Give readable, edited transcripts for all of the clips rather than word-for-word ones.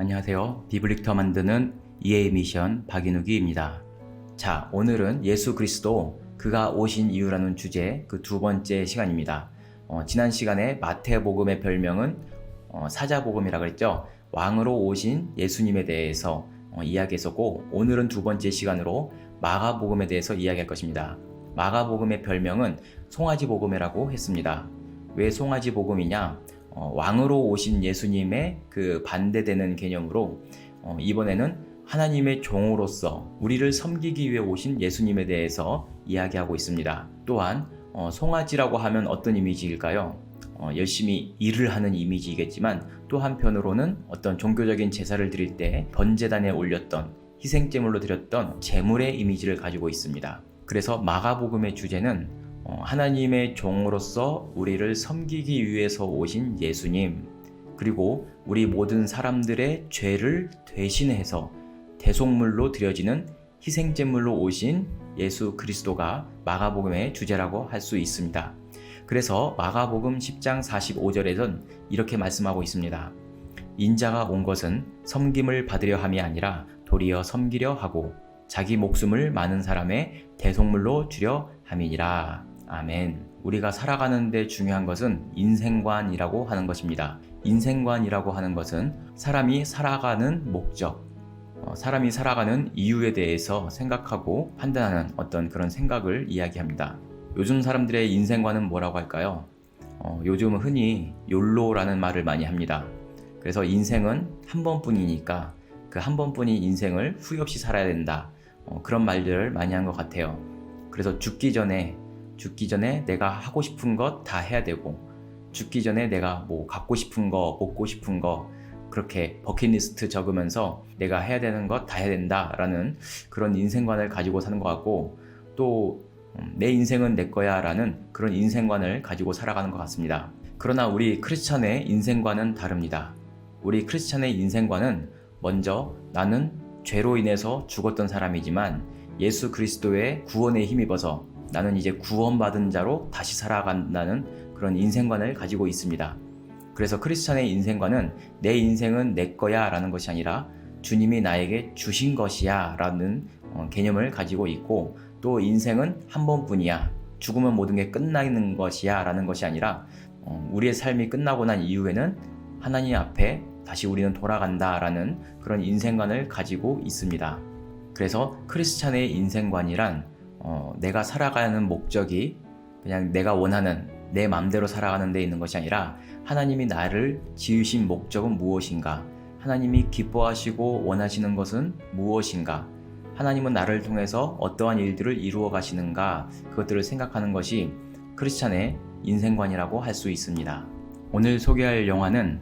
안녕하세요. 비블릭터 만드는 EA 미션 박인욱이입니다. 자, 오늘은 예수 그리스도 그가 오신 이유라는 주제 그 두 번째 시간입니다. 지난 시간에 마태복음의 별명은 사자복음이라 그랬죠. 왕으로 오신 예수님에 대해서 이야기했었고, 오늘은 두 번째 시간으로 마가복음에 대해서 이야기할 것입니다. 마가복음의 별명은 송아지복음이라고 했습니다. 왜 송아지복음이냐? 왕으로 오신 예수님의 그 반대되는 개념으로 이번에는 하나님의 종으로서 우리를 섬기기 위해 오신 예수님에 대해서 이야기하고 있습니다. 또한 송아지라고 하면 어떤 이미지일까요? 열심히 일을 하는 이미지이겠지만 또 한편으로는 어떤 종교적인 제사를 드릴 때 번제단에 올렸던 희생제물로 드렸던 제물의 이미지를 가지고 있습니다. 그래서 마가복음의 주제는 하나님의 종으로서 우리를 섬기기 위해서 오신 예수님, 그리고 우리 모든 사람들의 죄를 대신해서 대속물로 드려지는 희생제물로 오신 예수 그리스도가 마가복음의 주제라고 할 수 있습니다. 그래서 마가복음 10장 45절에선 이렇게 말씀하고 있습니다. 인자가 온 것은 섬김을 받으려 함이 아니라 도리어 섬기려 하고 자기 목숨을 많은 사람의 대속물로 주려 함이니라. 아멘. 우리가 살아가는 데 중요한 것은 인생관이라고 하는 것입니다. 인생관이라고 하는 것은 사람이 살아가는 목적, 사람이 살아가는 이유에 대해서 생각하고 판단하는 어떤 그런 생각을 이야기합니다. 요즘 사람들의 인생관은 뭐라고 할까요? 요즘 흔히 욜로라는 말을 많이 합니다. 그래서 인생은 한 번뿐이니까 그 한 번뿐인 인생을 후회 없이 살아야 된다. 그런 말들을 많이 한 것 같아요. 그래서 죽기 전에 내가 하고 싶은 것 다 해야 되고, 죽기 전에 내가 뭐 갖고 싶은 거, 먹고 싶은 거 그렇게 버킷리스트 적으면서 내가 해야 되는 것 다 해야 된다라는 그런 인생관을 가지고 사는 것 같고, 또 내 인생은 내 거야 라는 그런 인생관을 가지고 살아가는 것 같습니다. 그러나 우리 크리스찬의 인생관은 다릅니다. 우리 크리스찬의 인생관은 먼저 나는 죄로 인해서 죽었던 사람이지만 예수 그리스도의 구원에 힘입어서 나는 이제 구원받은 자로 다시 살아간다는 그런 인생관을 가지고 있습니다. 그래서 크리스찬의 인생관은 내 인생은 내 거야 라는 것이 아니라 주님이 나에게 주신 것이야 라는 개념을 가지고 있고, 또 인생은 한 번뿐이야, 죽으면 모든 게 끝나는 것이야 라는 것이 아니라 우리의 삶이 끝나고 난 이후에는 하나님 앞에 다시 우리는 돌아간다 라는 그런 인생관을 가지고 있습니다. 그래서 크리스찬의 인생관이란 내가 살아가는 목적이 그냥 내가 원하는 내 마음대로 살아가는 데 있는 것이 아니라 하나님이 나를 지으신 목적은 무엇인가, 하나님이 기뻐하시고 원하시는 것은 무엇인가, 하나님은 나를 통해서 어떠한 일들을 이루어 가시는가, 그것들을 생각하는 것이 크리스찬의 인생관이라고 할 수 있습니다. 오늘 소개할 영화는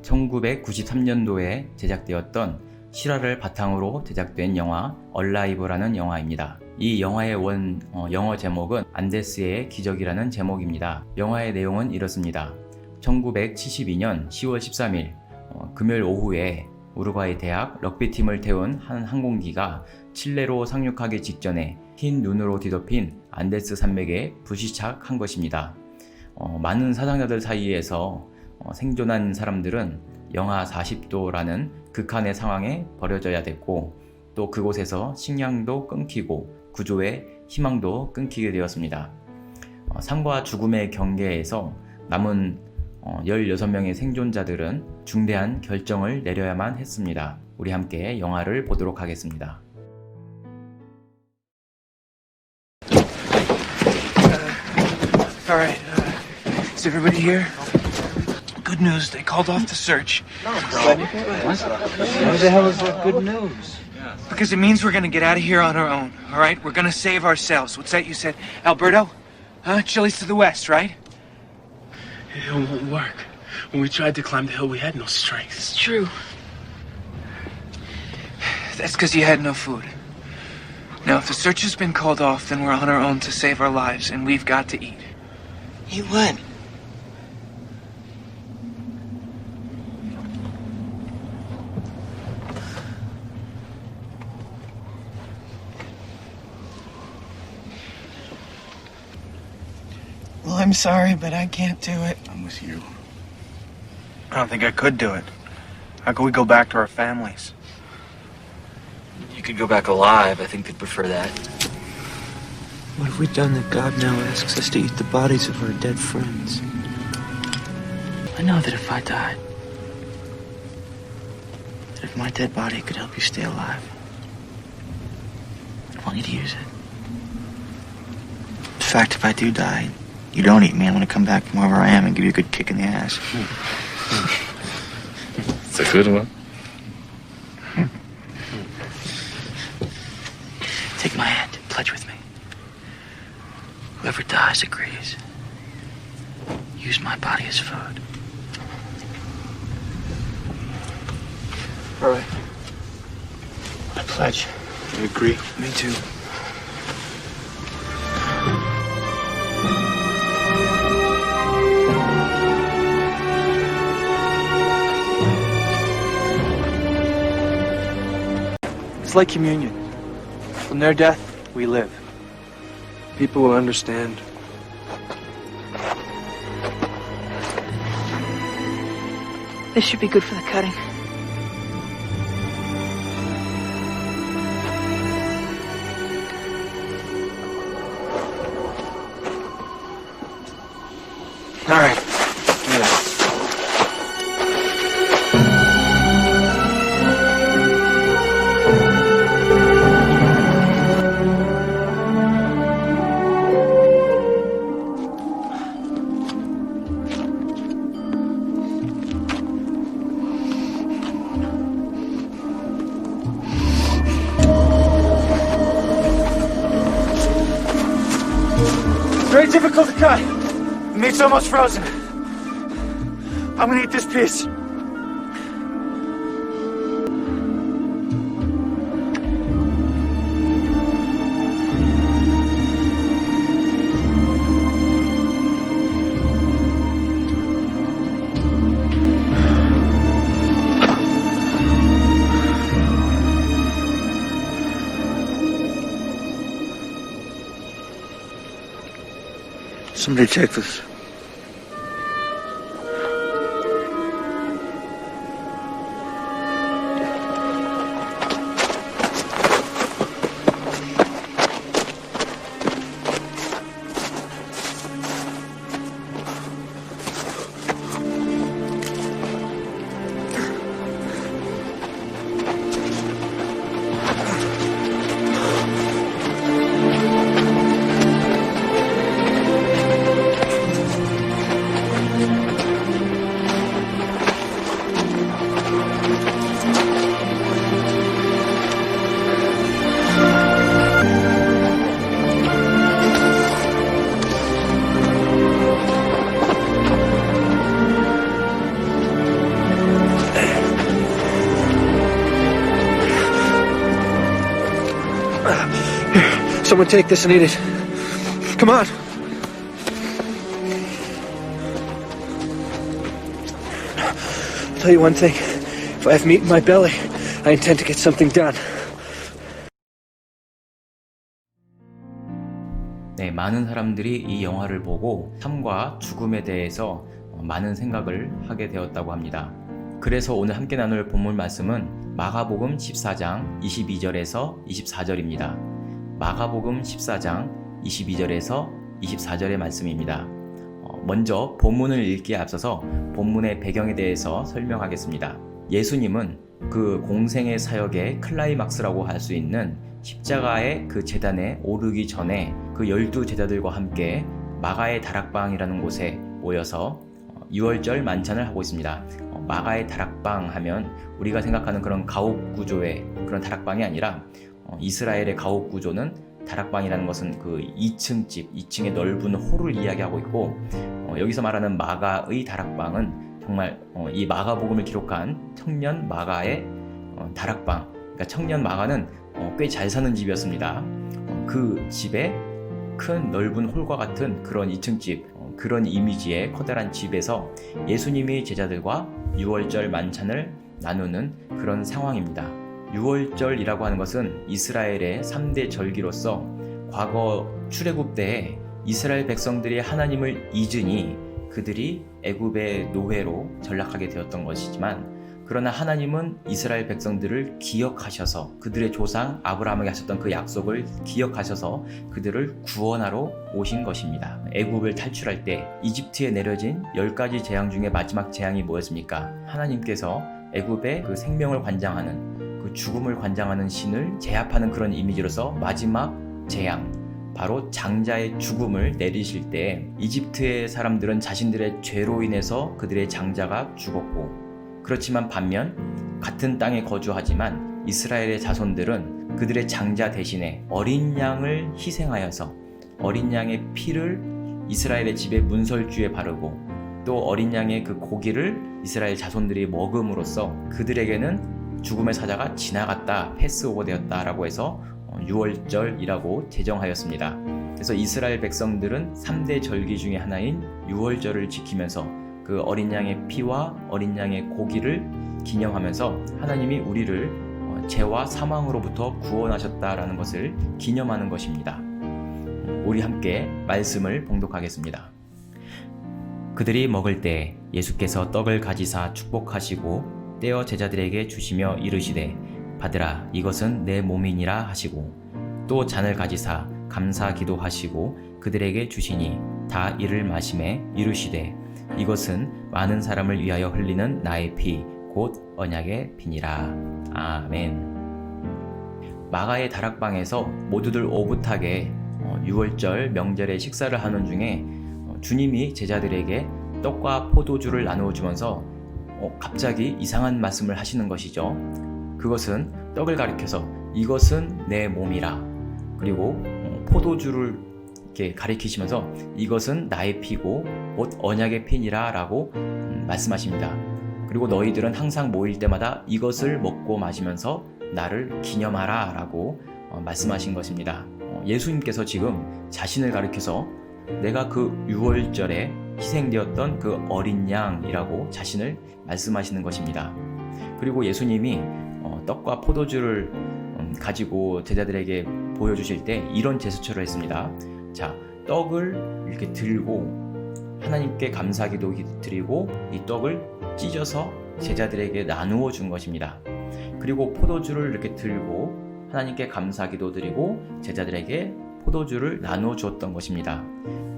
1993년도에 제작되었던 실화를 바탕으로 제작된 영화 얼라이브라는 영화입니다. 이 영화의 영어 제목은 안데스의 기적이라는 제목입니다. 영화의 내용은 이렇습니다. 1972년 10월 13일 금요일 오후에 우루과이 대학 럭비팀을 태운 한 항공기가 칠레로 상륙하기 직전에 흰 눈으로 뒤덮인 안데스 산맥에 불시착한 것입니다. 많은 사상자들 사이에서 생존한 사람들은 영하 40도라는 극한의 상황에 버려져야 됐고, 또 그곳에서 식량도 끊기고 구조의 희망도 끊기게 되었습니다. 삶과 죽음의 경계에서 남은 16명의 생존자들은 중대한 결정을 내려야만 했습니다. 우리 함께 영화를 보도록 하겠습니다. All right, is everybody here? Good news, they called off the search. What the hell is that good news? Because it means we're gonna get out of here on our own, all right? We're gonna save ourselves. What's that you said? Alberto? Huh? Chile's to the west, right? It won't work. When we tried to climb the hill, we had no strength. It's true. That's because you had no food. Now, if the search has been called off, then we're on our own to save our lives, and we've got to eat. Eat what? Well, I'm sorry, but I can't do it. I'm with you. I don't think I could do it. How can we go back to our families? You could go back alive. I think they'd prefer that. What have we done that God now asks us to eat the bodies of our dead friends? I know that if I died, that if my dead body could help you stay alive, I want you to use it. In fact, if I do die, you don't eat me, I'm gonna come back from wherever I am and give you a good kick in the ass. It's a good one. Take my hand, pledge with me. Whoever dies agrees. Use my body as food. All right. I pledge. I agree. Me too. It's like communion. From their death, we live. People will understand. This should be good for the cutting. All right. Give me that. Very difficult to cut. The meat's almost frozen. I'm gonna eat this piece. Somebody take this. Someone take this and eat it. Come on. I'll tell you one thing. If I have meat in my belly, I intend to get something done. 네, 많은 사람들이 이 영화를 보고 삶과 죽음에 대해서 많은 생각을 하게 되었다고 합니다. 그래서 오늘 함께 나눌 본문 말씀은 마가복음 14장 22절에서 24절입니다. 마가복음 14장 22절에서 24절의 말씀입니다. 먼저 본문을 읽기에 앞서서 본문의 배경에 대해서 설명하겠습니다. 예수님은 그 공생의 사역의 클라이막스라고 할 수 있는 십자가의 그 제단에 오르기 전에 그 12제자들과 함께 마가의 다락방이라는 곳에 모여서 유월절 만찬을 하고 있습니다. 마가의 다락방 하면 우리가 생각하는 그런 가옥 구조의 그런 다락방이 아니라 이스라엘의 가옥 구조는 다락방이라는 것은 그 2층 집, 2층의 넓은 홀을 이야기하고 있고 여기서 말하는 마가의 다락방은 정말 이 마가복음을 기록한 청년 마가의 다락방, 그러니까 청년 마가는 꽤 잘 사는 집이었습니다. 그 집에 큰 넓은 홀과 같은 그런 2층 집, 그런 이미지의 커다란 집에서 예수님이 제자들과 유월절 만찬을 나누는 그런 상황입니다. 유월절이라고 하는 것은 이스라엘의 3대 절기로서 과거 출애굽 때에 이스라엘 백성들이 하나님을 잊으니 그들이 애굽의 노예로 전락하게 되었던 것이지만 그러나 하나님은 이스라엘 백성들을 기억하셔서 그들의 조상 아브라함에게 하셨던 그 약속을 기억하셔서 그들을 구원하러 오신 것입니다. 애굽을 탈출할 때 이집트에 내려진 10가지 재앙 중에 마지막 재앙이 뭐였습니까? 하나님께서 애굽의 그 생명을 관장하는 그 죽음을 관장하는 신을 제압하는 그런 이미지로서 마지막 재앙, 바로 장자의 죽음을 내리실 때 이집트의 사람들은 자신들의 죄로 인해서 그들의 장자가 죽었고, 그렇지만 반면 같은 땅에 거주하지만 이스라엘의 자손들은 그들의 장자 대신에 어린 양을 희생하여서 어린 양의 피를 이스라엘의 집의 문설주에 바르고 또 어린 양의 그 고기를 이스라엘 자손들이 먹음으로써 그들에게는 죽음의 사자가 지나갔다, 패스오버 되었다라고 해서 유월절이라고 제정하였습니다. 그래서 이스라엘 백성들은 3대 절기 중에 하나인 유월절을 지키면서 그 어린 양의 피와 어린 양의 고기를 기념하면서 하나님이 우리를 죄와 사망으로부터 구원하셨다라는 것을 기념하는 것입니다. 우리 함께 말씀을 봉독하겠습니다. 그들이 먹을 때 예수께서 떡을 가지사 축복하시고 떼어 제자들에게 주시며 이르시되 받으라, 이것은 내 몸이니라 하시고 또 잔을 가지사 감사 기도하시고 그들에게 주시니 다 이를 마시매 이르시되 이것은 많은 사람을 위하여 흘리는 나의 피 곧 언약의 피니라. 아멘. 마가의 다락방에서 모두들 오붓하게 유월절 명절에 식사를 하는 중에 주님이 제자들에게 떡과 포도주를 나누어 주면서 갑자기 이상한 말씀을 하시는 것이죠. 그것은 떡을 가리켜서 이것은 내 몸이라, 그리고 포도주를 이렇게 가리키시면서 이것은 나의 피고 곧 언약의 피니라 라고 말씀하십니다. 그리고 너희들은 항상 모일 때마다 이것을 먹고 마시면서 나를 기념하라 라고 말씀하신 것입니다. 예수님께서 지금 자신을 가리켜서 내가 그 유월절에 희생되었던 그 어린 양이라고 자신을 말씀하시는 것입니다. 그리고 예수님이 떡과 포도주를 가지고 제자들에게 보여주실 때 이런 제스처를 했습니다. 자, 떡을 이렇게 들고 하나님께 감사기도 드리고 이 떡을 찢어서 제자들에게 나누어 준 것입니다. 그리고 포도주를 이렇게 들고 하나님께 감사기도 드리고 제자들에게 포도주를 나누어 주었던 것입니다.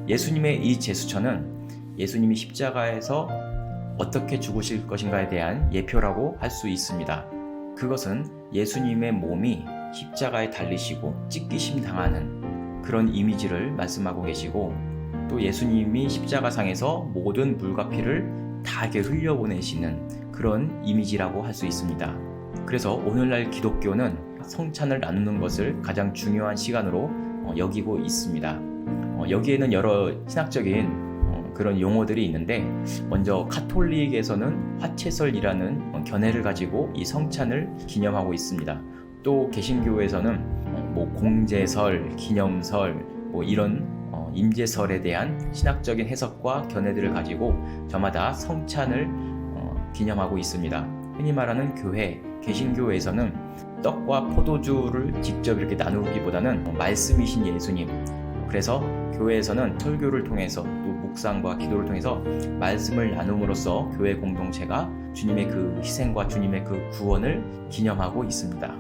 예수님의 이 제스처는 예수님이 십자가에서 어떻게 죽으실 것인가에 대한 예표라고 할 수 있습니다. 그것은 예수님의 몸이 십자가에 달리시고 찢기심 당하는 그런 이미지를 말씀하고 계시고, 또 예수님이 십자가상에서 모든 물과 피를 다 이렇게 흘려보내시는 그런 이미지라고 할 수 있습니다. 그래서 오늘날 기독교는 성찬을 나누는 것을 가장 중요한 시간으로 여기고 있습니다. 여기에는 여러 신학적인 그런 용어들이 있는데, 먼저 카톨릭에서는 화채설이라는 견해를 가지고 이 성찬을 기념하고 있습니다. 또 개신교에서는 공제설, 기념설, 이런 임재설에 대한 신학적인 해석과 견해들을 가지고 저마다 성찬을 기념하고 있습니다. 흔히 말하는 교회, 개신교에서는 떡과 포도주를 직접 이렇게 나누기보다는 말씀이신 예수님, 그래서 교회에서는 설교를 통해서 또 묵상과 기도를 통해서 말씀을 나눔으로써 교회 공동체가 주님의 그 희생과 주님의 그 구원을 기념하고 있습니다.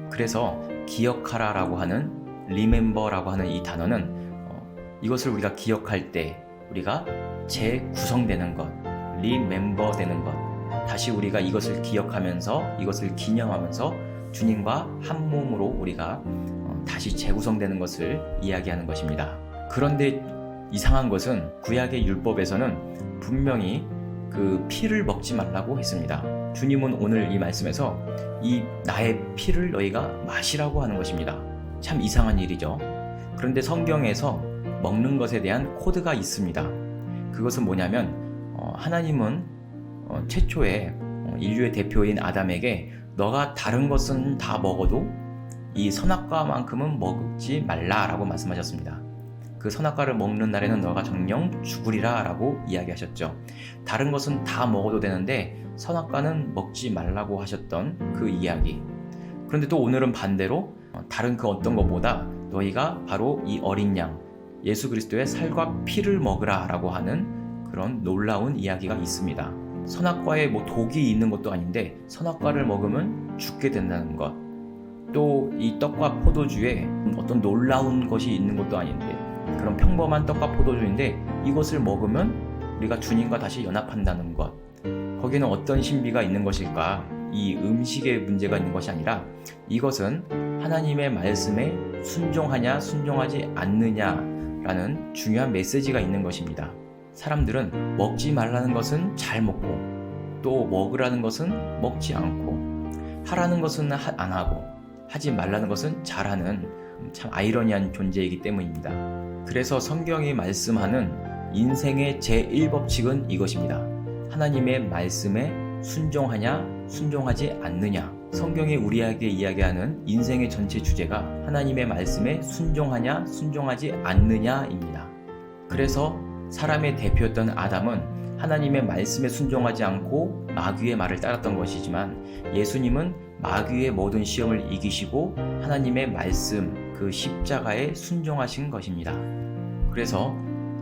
그래서 기억하라라고 하는 remember라고 하는 이 단어는 이것을 우리가 기억할 때 우리가 재구성되는 것, remember 되는 것, 다시 우리가 이것을 기억하면서 이것을 기념하면서 주님과 한 몸으로 우리가 다시 재구성되는 것을 이야기하는 것입니다. 그런데 이상한 것은 구약의 율법에서는 분명히 그 피를 먹지 말라고 했습니다. 주님은 오늘 이 말씀에서 이 나의 피를 너희가 마시라고 하는 것입니다. 참 이상한 일이죠. 그런데 성경에서 먹는 것에 대한 코드가 있습니다. 그것은 뭐냐면 하나님은 최초에 인류의 대표인 아담에게 너가 다른 것은 다 먹어도 이 선악과만큼은 먹지 말라라고 말씀하셨습니다. 그 선악과를 먹는 날에는 너가 정령 죽으리라 라고 이야기하셨죠. 다른 것은 다 먹어도 되는데 선악과는 먹지 말라고 하셨던 그 이야기. 그런데 또 오늘은 반대로 다른 그 어떤 것보다 너희가 바로 이 어린 양 예수 그리스도의 살과 피를 먹으라 라고 하는 그런 놀라운 이야기가 있습니다. 선악과에 뭐 독이 있는 것도 아닌데 선악과를 먹으면 죽게 된다는 것. 또 이 떡과 포도주에 어떤 놀라운 것이 있는 것도 아닌데 그런 평범한 떡과 포도주인데 이것을 먹으면 우리가 주님과 다시 연합한다는 것. 거기는 어떤 신비가 있는 것일까? 이 음식의 문제가 있는 것이 아니라 이것은 하나님의 말씀에 순종하냐 순종하지 않느냐라는 중요한 메시지가 있는 것입니다. 사람들은 먹지 말라는 것은 잘 먹고 또 먹으라는 것은 먹지 않고 하라는 것은 안 하고 하지 말라는 것은 잘하는 참 아이러니한 존재이기 때문입니다. 그래서 성경이 말씀하는 인생의 제1법칙은 이것입니다. 하나님의 말씀에 순종하냐 순종하지 않느냐. 성경이 우리에게 이야기하는 인생의 전체 주제가 하나님의 말씀에 순종하냐 순종하지 않느냐입니다. 그래서 사람의 대표였던 아담은 하나님의 말씀에 순종하지 않고 마귀의 말을 따랐던 것이지만 예수님은 마귀의 모든 시험을 이기시고 하나님의 말씀, 그 십자가에 순종하신 것입니다. 그래서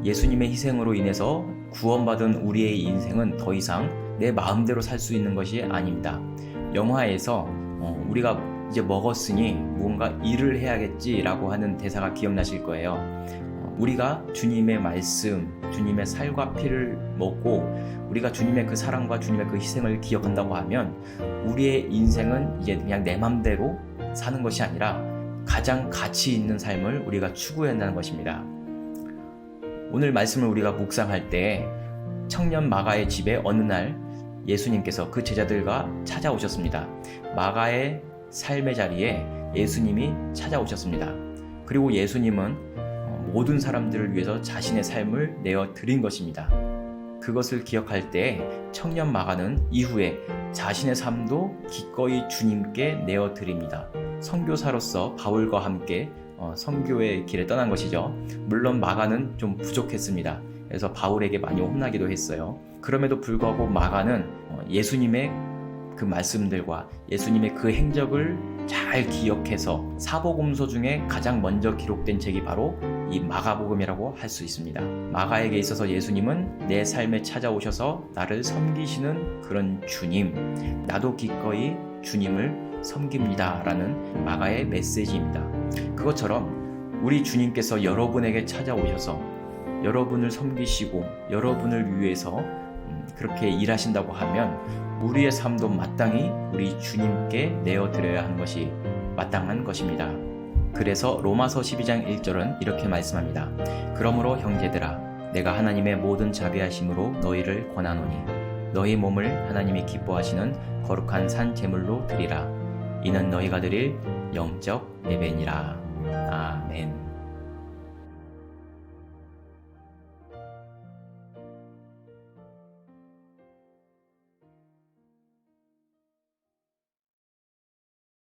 예수님의 희생으로 인해서 구원받은 우리의 인생은 더 이상 내 마음대로 살 수 있는 것이 아닙니다. 영화에서 우리가 이제 먹었으니 무언가 일을 해야겠지라고 하는 대사가 기억나실 거예요. 우리가 주님의 말씀, 주님의 살과 피를 먹고 우리가 주님의 그 사랑과 주님의 그 희생을 기억한다고 하면 우리의 인생은 이제 그냥 내 맘대로 사는 것이 아니라 가장 가치 있는 삶을 우리가 추구해야 한다는 것입니다. 오늘 말씀을 우리가 묵상할 때 청년 마가의 집에 어느 날 예수님께서 그 제자들과 찾아오셨습니다. 마가의 삶의 자리에 예수님이 찾아오셨습니다. 그리고 예수님은 모든 사람들을 위해서 자신의 삶을 내어 드린 것입니다. 그것을 기억할 때 청년 마가는 이후에 자신의 삶도 기꺼이 주님께 내어 드립니다. 선교사로서 바울과 함께 선교의 길에 떠난 것이죠. 물론 마가는 좀 부족했습니다. 그래서 바울에게 많이 혼나기도 했어요. 그럼에도 불구하고 마가는 예수님의 그 말씀들과 예수님의 그 행적을 잘 기억해서 사복음서 중에 가장 먼저 기록된 책이 바로 이 마가복음이라고 할 수 있습니다. 마가에게 있어서 예수님은 내 삶에 찾아오셔서 나를 섬기시는 그런 주님, 나도 기꺼이 주님을 섬깁니다 라는 마가의 메시지입니다. 그것처럼 우리 주님께서 여러분에게 찾아오셔서 여러분을 섬기시고 여러분을 위해서 그렇게 일하신다고 하면 우리의 삶도 마땅히 우리 주님께 내어드려야 하는 것이 마땅한 것입니다. 그래서 로마서 12장 1절은 이렇게 말씀합니다. 그러므로 형제들아 내가 하나님의 모든 자비하심으로 너희를 권하노니 너희 몸을 하나님이 기뻐하시는 거룩한 산 제물로 드리라. 이는 너희가 드릴 영적 예배니라. 아멘.